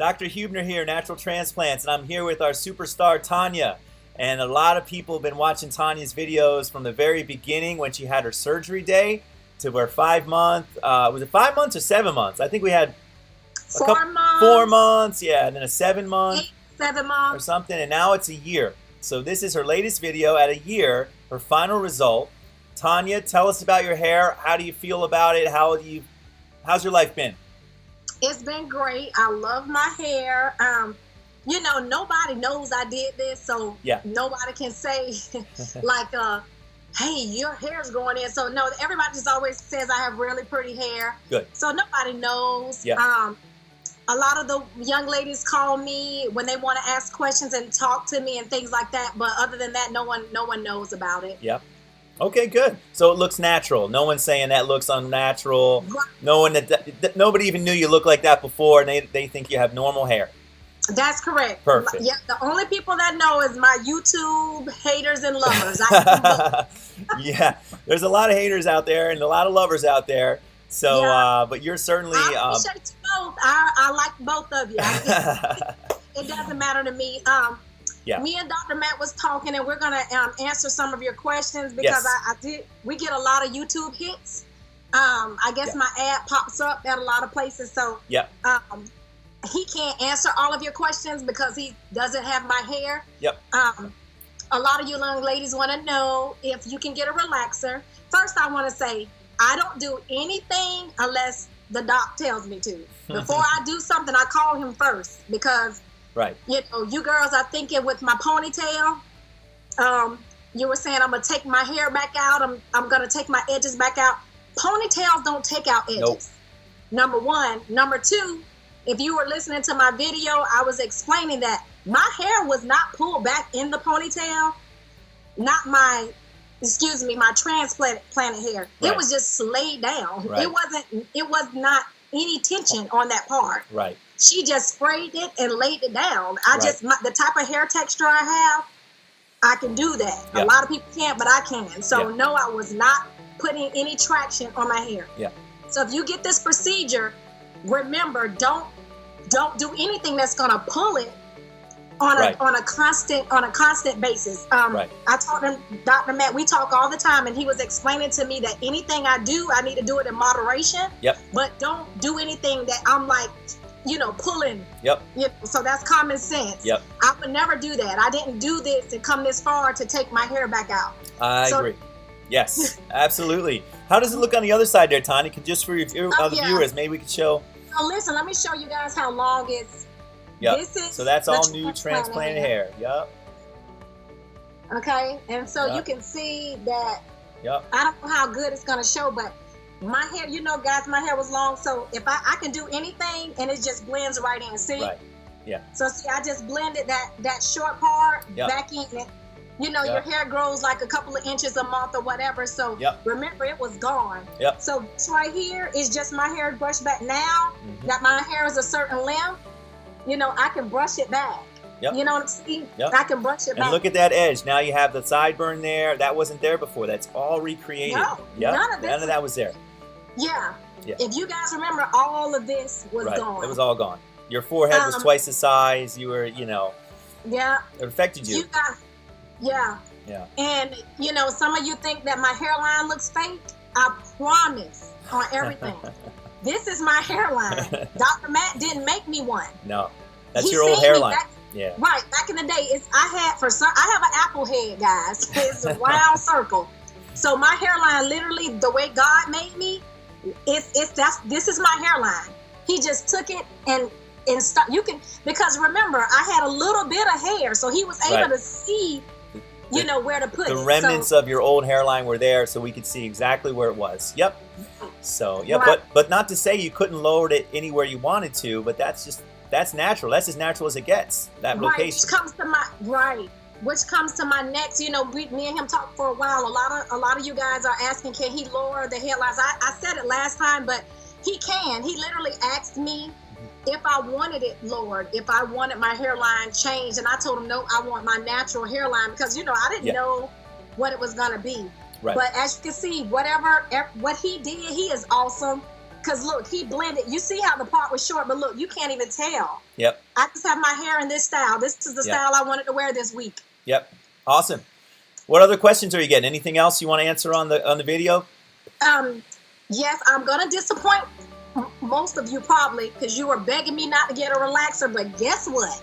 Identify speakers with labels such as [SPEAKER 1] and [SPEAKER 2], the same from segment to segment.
[SPEAKER 1] Dr. Huebner here, Natural Transplants, and I'm here with our superstar Tanya. And a lot of people have been watching Tanya's videos from the very beginning when she had her surgery day to her 5 month, was it 5 months or 7 months? I think we had
[SPEAKER 2] 4 months.
[SPEAKER 1] 4 months, yeah, and then a 7 month.
[SPEAKER 2] 7 months.
[SPEAKER 1] Or something, and now it's a year. So this is her latest video at a year, her final result. Tanya, tell us about your hair. How do you feel about it? How's your life been?
[SPEAKER 2] It's been great. I love my hair. You know, nobody knows I did this, so
[SPEAKER 1] yeah.
[SPEAKER 2] Nobody can say like, hey, your hair's growing in. So no, everybody just always says I have really pretty hair.
[SPEAKER 1] Good.
[SPEAKER 2] So nobody knows.
[SPEAKER 1] Yeah.
[SPEAKER 2] A lot of the young ladies call me when they want to ask questions and talk to me and things like that. But other than that, no one knows about it.
[SPEAKER 1] Yep. Okay, good. So it looks natural. No one's saying that looks unnatural. Right. No one nobody even knew you looked like that before, and they think you have normal hair.
[SPEAKER 2] That's correct.
[SPEAKER 1] Perfect.
[SPEAKER 2] Yeah, the only people that know is my YouTube haters and lovers.
[SPEAKER 1] Yeah, there's a lot of haters out there and a lot of lovers out there. So, yeah. But you're certainly.
[SPEAKER 2] I appreciate you both. I like both of you. It doesn't matter to me.
[SPEAKER 1] Yeah.
[SPEAKER 2] Me and Dr. Matt was talking, and we're gonna answer some of your questions because
[SPEAKER 1] yes.
[SPEAKER 2] We get a lot of YouTube hits. I guess my ad pops up at a lot of places, so
[SPEAKER 1] yeah.
[SPEAKER 2] He can't answer all of your questions because he doesn't have my hair.
[SPEAKER 1] Yep.
[SPEAKER 2] A lot of you young ladies want to know if you can get a relaxer. First, I want to say I don't do anything unless the doc tells me to. Before I do something, I call him first because.
[SPEAKER 1] Right.
[SPEAKER 2] You know, you girls are thinking with my ponytail. You were saying I'm gonna take my hair back out. I'm gonna take my edges back out. Ponytails don't take out edges.
[SPEAKER 1] Nope.
[SPEAKER 2] Number one. Number two, if you were listening to my video, I was explaining that my hair was not pulled back in the ponytail. Not my, my transplanted hair.
[SPEAKER 1] Right.
[SPEAKER 2] It was just laid down.
[SPEAKER 1] Right.
[SPEAKER 2] It was not any tension on that part.
[SPEAKER 1] Right.
[SPEAKER 2] She just sprayed it and laid it down. The type of hair texture I have, I can do that.
[SPEAKER 1] Yeah.
[SPEAKER 2] A lot of people can't, but I can. So
[SPEAKER 1] yeah.
[SPEAKER 2] no, I was not putting any traction on my hair.
[SPEAKER 1] Yeah.
[SPEAKER 2] So if you get this procedure, remember, don't do anything that's gonna pull it on a constant basis.
[SPEAKER 1] Right.
[SPEAKER 2] I told him, Dr. Matt, we talk all the time, and he was explaining to me that anything I do, I need to do it in moderation.
[SPEAKER 1] Yep.
[SPEAKER 2] But don't do anything that I'm like, pulling.
[SPEAKER 1] Yep.
[SPEAKER 2] So that's common sense.
[SPEAKER 1] Yep.
[SPEAKER 2] I would never do that. I didn't do this and come this far to take my hair back out.
[SPEAKER 1] I agree. Yes, absolutely. How does it look on the other side there, Tanya? Just for your other viewers, maybe we could show.
[SPEAKER 2] Oh, listen, let me show you guys how long it's.
[SPEAKER 1] Yep.
[SPEAKER 2] This is
[SPEAKER 1] so that's all new transplanted hair. Yep.
[SPEAKER 2] Okay, and so you can see that.
[SPEAKER 1] Yep.
[SPEAKER 2] I don't know how good it's gonna show, but my hair, guys, my hair was long, so if I can do anything and it just blends right in. See?
[SPEAKER 1] Right. Yeah.
[SPEAKER 2] So see, I just blended that short part back in it. Your hair grows like a couple of inches a month or whatever. So remember, it was gone.
[SPEAKER 1] Yep.
[SPEAKER 2] So this right here is just my hair brushed back. Now that my hair is a certain length, I can brush it back.
[SPEAKER 1] Yep.
[SPEAKER 2] You know what I'm saying?
[SPEAKER 1] Yep.
[SPEAKER 2] I can brush it back.
[SPEAKER 1] And look at that edge. Now you have the sideburn there. That wasn't there before. That's all recreated.
[SPEAKER 2] No, none of
[SPEAKER 1] that was there.
[SPEAKER 2] Yeah. If you guys remember, all of this was gone.
[SPEAKER 1] It was all gone. Your forehead was twice the size. You were,
[SPEAKER 2] Yeah.
[SPEAKER 1] It affected you.
[SPEAKER 2] Yeah. And, some of you think that my hairline looks fake. I promise on everything. This is my hairline. Dr. Matt didn't make me one.
[SPEAKER 1] No. That's your old hairline.
[SPEAKER 2] Right. Back in the day, I have an apple head, guys. It's a round circle. So my hairline, literally the way God made me, this is my hairline. He just took it and because remember, I had a little bit of hair, so he was able to see where to put it.
[SPEAKER 1] The remnants of your old hairline were there, so we could see exactly where it was. Yep. So but not to say you couldn't lower it anywhere you wanted to, but that's natural. That's as natural as it gets. That location. Which comes to my next. Me and him talked for a while. A lot of you guys are asking, can he lower the hairlines? I said it last time, but he can. He literally asked me if I wanted it lowered, if I wanted my hairline changed, and I told him no, I want my natural hairline because I didn't know what it was gonna be. Right. But as you can see, what he did, he is awesome.
[SPEAKER 2] because look, he blended. You see how the part was short, but look, you can't even tell.
[SPEAKER 1] Yep.
[SPEAKER 2] I just have my hair in this style. This is the style I wanted to wear this week.
[SPEAKER 1] Yep. Awesome. What other questions are you getting? Anything else you want to answer on the video?
[SPEAKER 2] Yes, I'm gonna disappoint most of you probably because you were begging me not to get a relaxer, but guess what?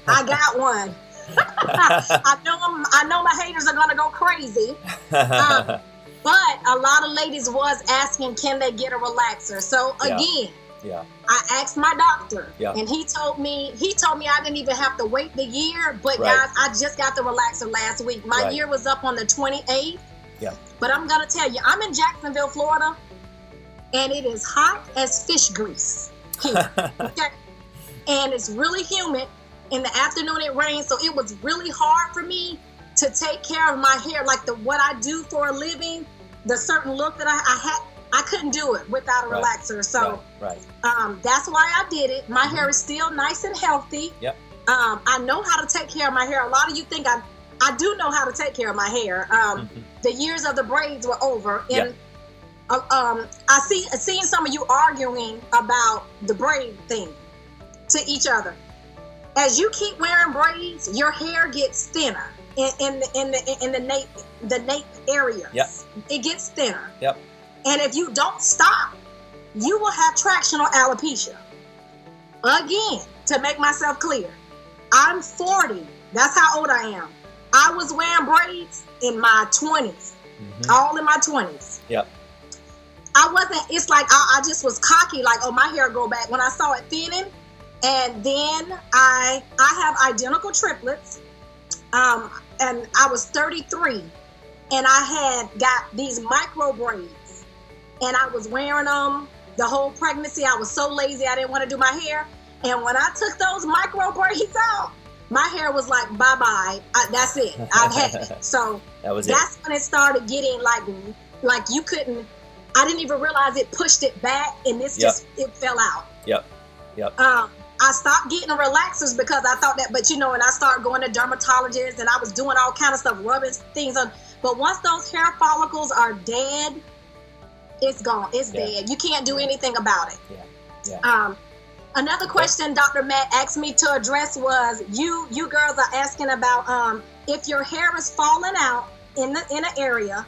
[SPEAKER 2] I got one. I know my haters are gonna go crazy. But a lot of ladies was asking, can they get a relaxer? So again, I asked my doctor, and he told me I didn't even have to wait the year. But guys, I just got the relaxer last week. My year was up on the 28th. Yeah. But I'm gonna tell you, I'm in Jacksonville, Florida, and it is hot as fish grease here. Okay? And it's really humid. In the afternoon, it rains, so it was really hard for me to take care of my hair, like what I do for a living, the certain look that I had. I couldn't do it without a relaxer. So that's why I did it. My hair is still nice and healthy. Yep. I know how to take care of my hair. A lot of you think I do know how to take care of my hair. The years of the braids were over. And I seen some of you arguing about the braid thing to each other. As you keep wearing braids, your hair gets thinner in the nape areas. Yep. It gets thinner. Yep. And if you don't stop, you will have traction alopecia. Again, to make myself clear, I'm 40. That's how old I am. I was wearing braids in my 20s, all in my 20s. Yep. I wasn't. It's like I just was cocky, like, oh, my hair grow back when I saw it thinning. And then I have identical triplets, and I was 33, and I had got these micro braids, and I was wearing them the whole pregnancy. I was so lazy, I didn't want to do my hair, and when I took those micro braids out, my hair was like, bye-bye, that's it, I've had it. So that's when it started getting like you couldn't, I didn't even realize it pushed it back, and this it fell out. Yep. Yep. I stopped getting relaxers because I thought that, but and I started going to dermatologists, and I was doing all kind of stuff, rubbing things on. But once those hair follicles are dead, it's gone. It's dead. You can't do anything about it. Yeah. Another question Dr. Matt asked me to address was, you girls are asking about if your hair is falling out in an area,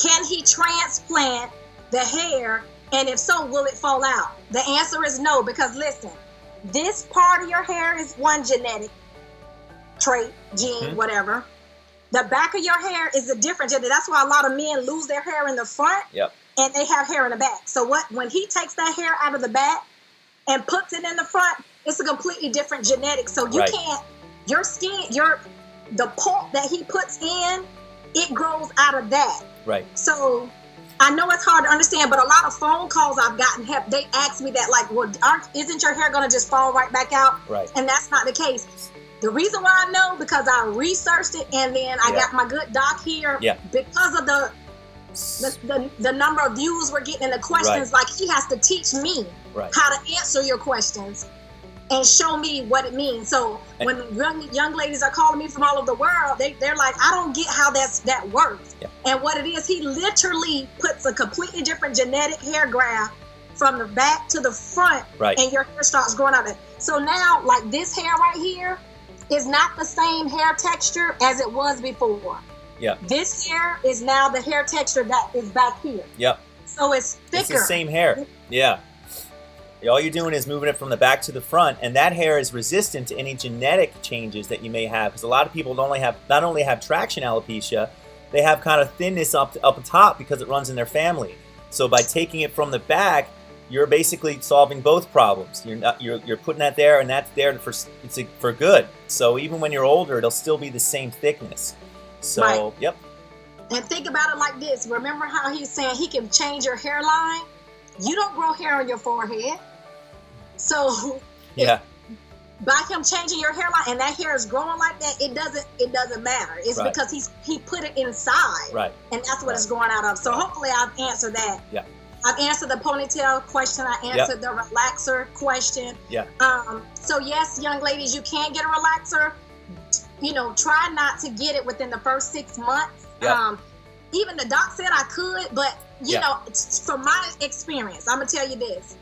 [SPEAKER 2] can he transplant the hair, and if so, will it fall out? The answer is no, because listen, this part of your hair is one genetic trait, gene, whatever. The back of your hair is a different genetic. That's why a lot of men lose their hair in the front, and they have hair in the back. So when he takes that hair out of the back and puts it in the front, it's a completely different genetic. So you can't, your skin, the pulp that he puts in, it grows out of that. Right. So I know it's hard to understand, but a lot of phone calls I've gotten, they ask me that, like, well, isn't your hair going to just fall right back out? Right. And that's not the case. The reason why I know, because I researched it, and then I got my good doc here, because of the number of views we're getting in the questions, like, he has to teach me how to answer your questions and show me what it means. So when young ladies are calling me from all over the world, they're like, I don't get how that works. Yeah. And what it is, he literally puts a completely different genetic hair graft from the back to the front, and your hair starts growing out of it. So now, like, this hair right here is not the same hair texture as it was before. Yeah. This hair is now the hair texture that is back here. Yep. So it's thicker. It's the same hair. Yeah. All you're doing is moving it from the back to the front, and that hair is resistant to any genetic changes that you may have, because a lot of people not only have traction alopecia, they have kind of thinness up top because it runs in their family. So by taking it from the back, you're basically solving both problems. You're putting that there, and that's there for good. So even when you're older, it'll still be the same thickness. So yep. And think about it like this. Remember how he's saying he can change your hairline? You don't grow hair on your forehead. So by him changing your hairline and that hair is growing like that, it doesn't matter. It's because he put it inside. Right. And that's what it's growing out of. So hopefully I've answered that. Yeah. I've answered the ponytail question. I answered the relaxer question. Yeah. So yes, young ladies, you can get a relaxer. Try not to get it within the first 6 months. Yep. Even the doc said I could, but you know, from my experience, I'm gonna tell you this.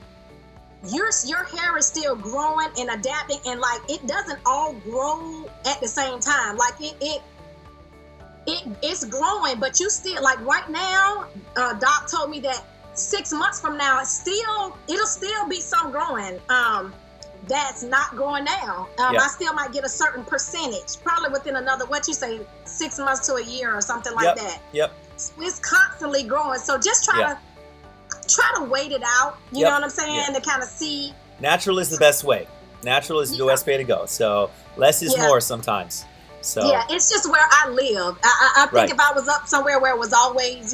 [SPEAKER 2] Your hair is still growing and adapting, and like it doesn't all grow at the same time. Like it's growing, but you still, like right now, Doc told me that 6 months from now, it'll still be some growing that's not growing now. I still might get a certain percentage, probably within another, 6 months to a year or something like that. So it's constantly growing. So just try to wait it out. You know what I'm saying? To kind of see.
[SPEAKER 1] Natural is the best way. Natural is the best way to go. So less is more sometimes. So
[SPEAKER 2] it's just where I live. I think if I was up somewhere where it was always,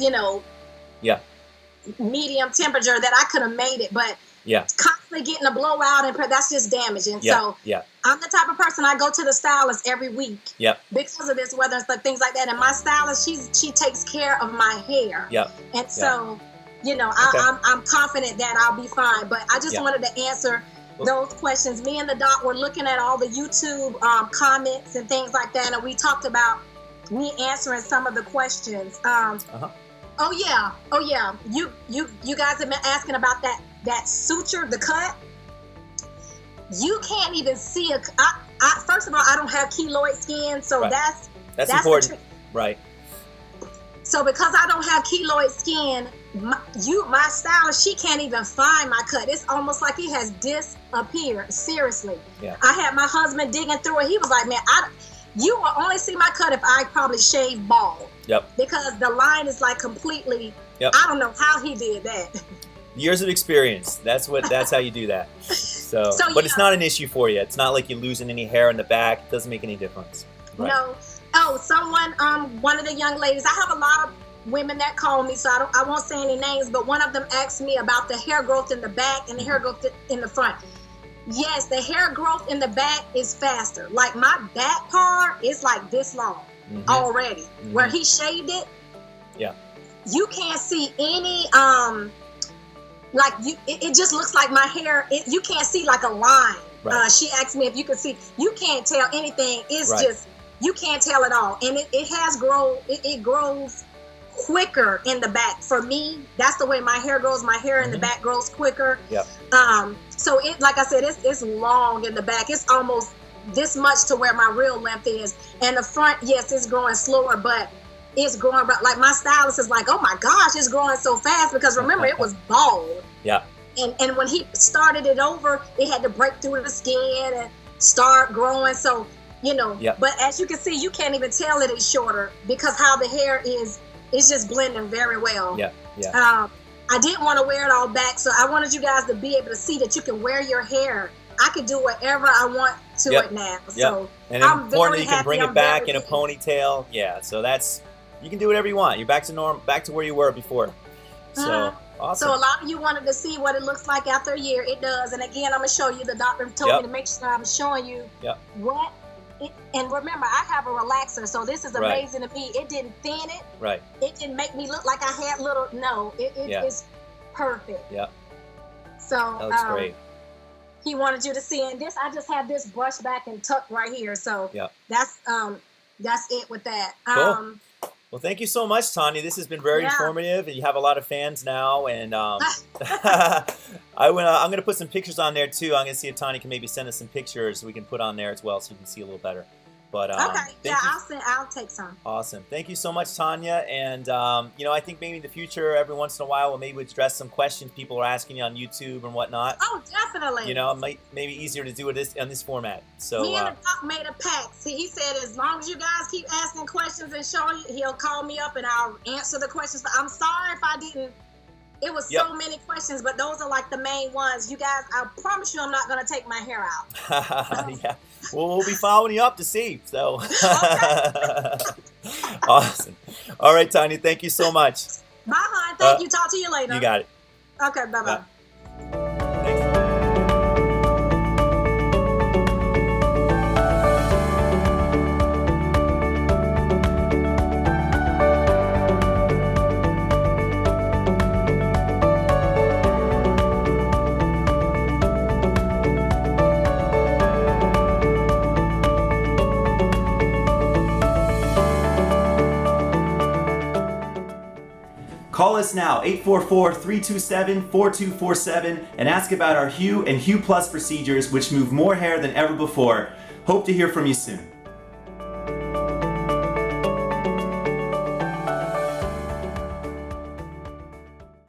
[SPEAKER 2] medium temperature, that I could have made it, but constantly getting a blowout and that's just damaging. So I'm the type of person, I go to the stylist every week because of this weather and stuff, things like that. And my stylist, she takes care of my hair. And so, I'm confident that I'll be fine. But I just wanted to answer those questions. Me and the doc were looking at all the YouTube comments and things like that, and we talked about me answering some of the questions. Oh yeah. You guys have been asking about that suture, the cut. You can't even see first of all, I don't have keloid skin, so that's
[SPEAKER 1] important, right?
[SPEAKER 2] So because I don't have keloid skin, my stylist, she can't even find my cut. It's almost like it has disappeared. Seriously. I had my husband digging through it. He was like, man, you will only see my cut if I probably shave bald. Because the line is like completely, I don't know how he did that.
[SPEAKER 1] Years of experience. That's how you do that. So but it's not an issue for you. It's not like you're losing any hair in the back. It doesn't make any difference. Right.
[SPEAKER 2] No. Oh, someone, one of the young ladies, I have a lot of women that call me, so I won't say any names, but one of them asked me about the hair growth in the back and the hair growth in the front. Yes, the hair growth in the back is faster. Like my back part is like this long already. Where he shaved it, you can't see any, it just looks like my hair, you can't see like a line. She asked me if you could see, you can't tell anything. It's just, you can't tell at all. And it grows quicker in the back. For me, that's the way my hair grows. My hair in the back grows quicker. So it, like I said, it's long in the back. It's almost this much to where my real length is. And the front, yes, it's growing slower, but it's growing. But like my stylist is like, oh my gosh, it's growing so fast, because remember it was bald. And when he started it over, it had to break through the skin and start growing. So but as you can see, you can't even tell it is shorter because how the hair is just blending very well. I didn't want to wear it all back, so I wanted you guys to be able to see that you can wear your hair. I can do whatever I want to it now. So
[SPEAKER 1] and importantly, you can bring it back in a ponytail. So you can do whatever you want. You're back to where you were before. So awesome. So
[SPEAKER 2] a lot of you wanted to see what it looks like after a year. It does. And again, I'm gonna show you. The doctor told me to make sure I'm showing you what. And remember, I have a relaxer, so this is amazing to me. It didn't thin it. It didn't make me look like I had little. No, it is perfect. So
[SPEAKER 1] that looks great.
[SPEAKER 2] He wanted you to see, and this, I just have this brush back and tucked right here. So that's it with that.
[SPEAKER 1] Cool. Well, thank you so much, Tanya. This has been very informative, and you have a lot of fans now. And I'm going to put some pictures on there too. I'm going to see if Tanya can maybe send us some pictures we can put on there as well, so you can see a little better. But
[SPEAKER 2] I'll take some.
[SPEAKER 1] Awesome. Thank you so much, Tanya. And I think maybe in the future, every once in a while, we'll maybe address some questions people are asking you on YouTube and whatnot.
[SPEAKER 2] Oh, definitely.
[SPEAKER 1] It may be easier to do it in this format. So
[SPEAKER 2] me and the doc made a pact. See, he said as long as you guys keep asking questions and showing, he'll call me up and I'll answer the questions. But I'm sorry if I didn't. It was so many questions, but those are like the main ones. You guys, I promise you I'm not going to take my hair out.
[SPEAKER 1] Well, we'll be following you up to see. So awesome. All right, Tanya, thank you so much.
[SPEAKER 2] Bye, hon. Thank you. Talk to you later.
[SPEAKER 1] You got it.
[SPEAKER 2] Okay, bye-bye.
[SPEAKER 1] Call us now, 844-327-4247, and ask about our Hue and Hue Plus procedures, which move more hair than ever before. Hope to hear from you soon.